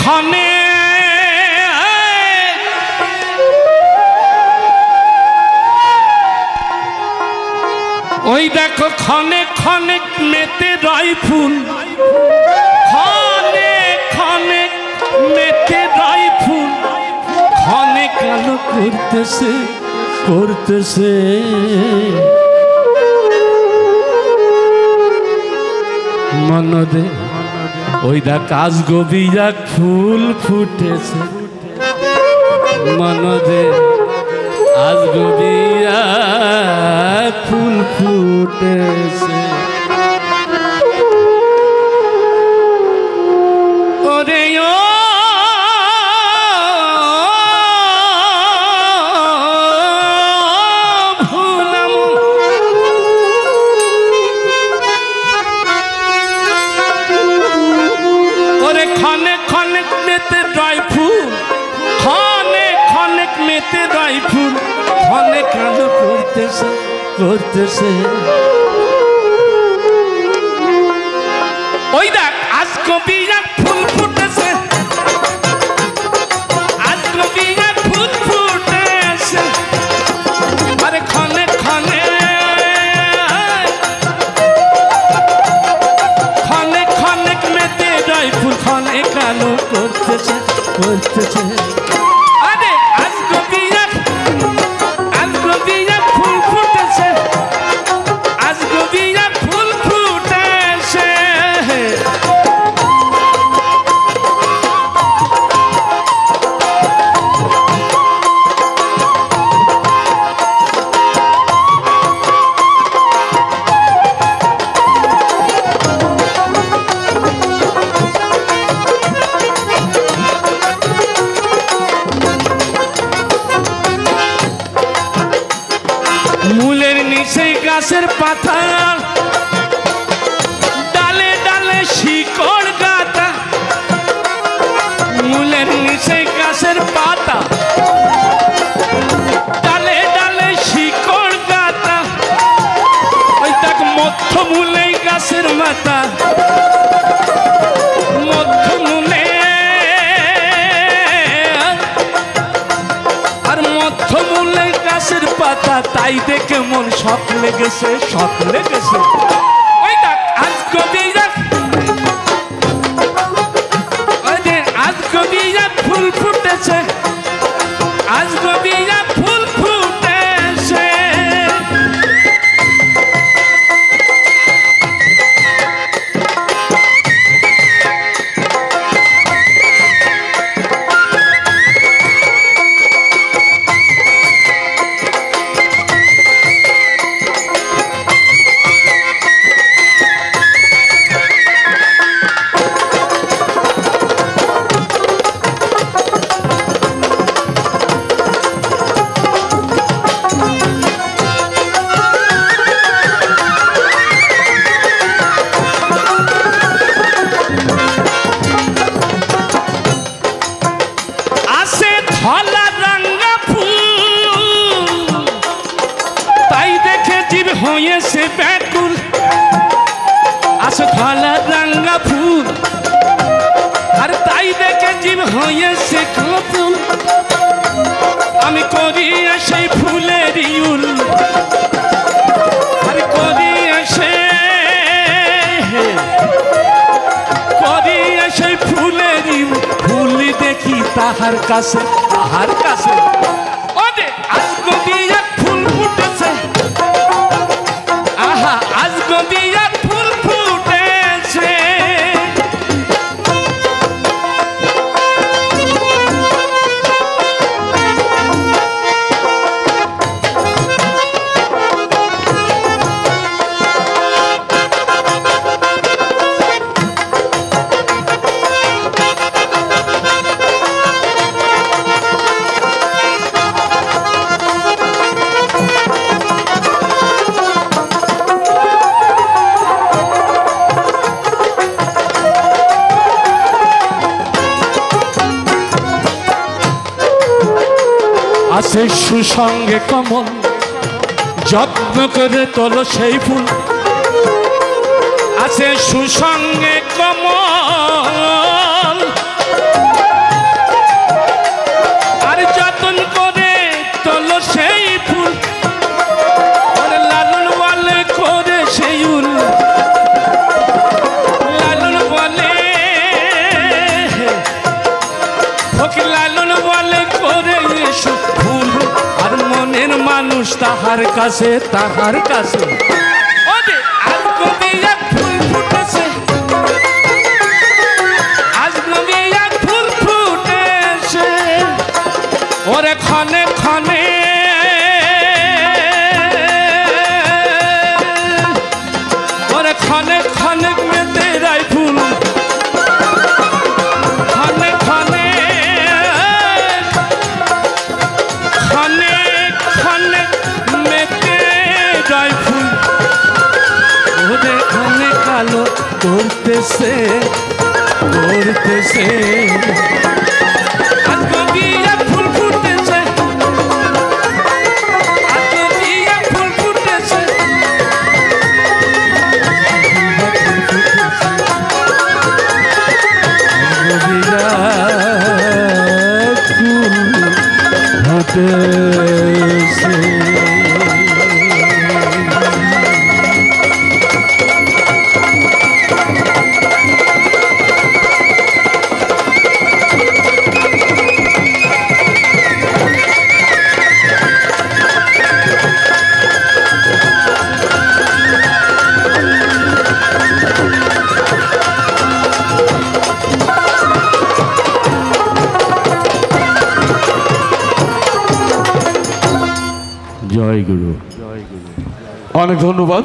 ক্ষণে ওই দেখো ক্ষণে ক্ষণে মেতে রয় ফুল, ক্ষণে ক্ষণে মেতে রয় ফুল, ক্ষণে কালো করতেছে করতেছে মনদে। ওই দেখ আজ গভীরা ফুল ফুটেছে মনদে, আজ গভীরা ফুল ফুটেছে। ওরে ও ভুলাম ওরে ক্ষণে ক্ষণে মেতে রয় ফুল, ক্ষণে ক্ষণে মেতে রয় ফুল, ক্ষণে কালো করতেছে করতেছে। ওই দেখ আজ কবিরা ফুল ফুটেছে, আজ কবিরা ফুল ফুটেছে। আরে ক্ষণে ক্ষণে ক্ষণে ক্ষণে মেতে রয় ফুল, ক্ষণে কালো করতেছে করতেছে। আরে আজ কবিরা আজ কবিরা ফুল ফুটেছে, আজ কবিরা ফুল ফুটেছে। মূলের নিচে গাছের পাতা, ডালে ডালে শিকড় গাঁথা, মূলের নিচে গাছের পাতা, ডালে ডালে শিকড় গাঁথা। ওই দেখ মধ্য মূলে গাছের মাথা, মধ্য মূলে আর মধ্য মূলে গাছের পাতা। তাই দেখে মন শখ লেগেছে শখ লেগেছে। ওই দেখ আজ কবিরা আজ কবিরা ফুল ফুটেছে, আজ কবিরা ফুল ফুটেছে। হয়েছে ব্যাকুল, আসে ধলা রাঙ্গা ফুল, আর তাই দেখে জীব হয়েছে কাপুল। আমি করি সেই ফুলের ইউল, আর করি সেই ফুলের ইউল। ফুল দেখি তাহার কাছে তাহার কাছে। ওরে আজ গদিয়া ফুল ফুটেছে, আহা আজ গদিয়া ফুল ফুটেছে। আছে সুসঙ্গে কমল, যত্ন করে তোলো সেই ফুল। আছে সুসঙ্গে কমল, তাহার কাছে তাহার কাছে ওরে আজ কবি এক ফুল ফুটেছে আজ কবি এক ফুল ফুটেছে ওরে ক্ষণে ক্ষণে ওরে ক্ষণে ক্ষণে মেতে রাই ফুল ক্ষণে ক্ষণে ক্ষণে ক্ষণে মেতে রাই ফুল ওরে ক্ষণে কালো করতেছে করতেছে আজ কবি এক ফুল ফুটেছে আজ কবি এক ফুল ফুটেছে জয় গুরু। অনেক ধন্যবাদ।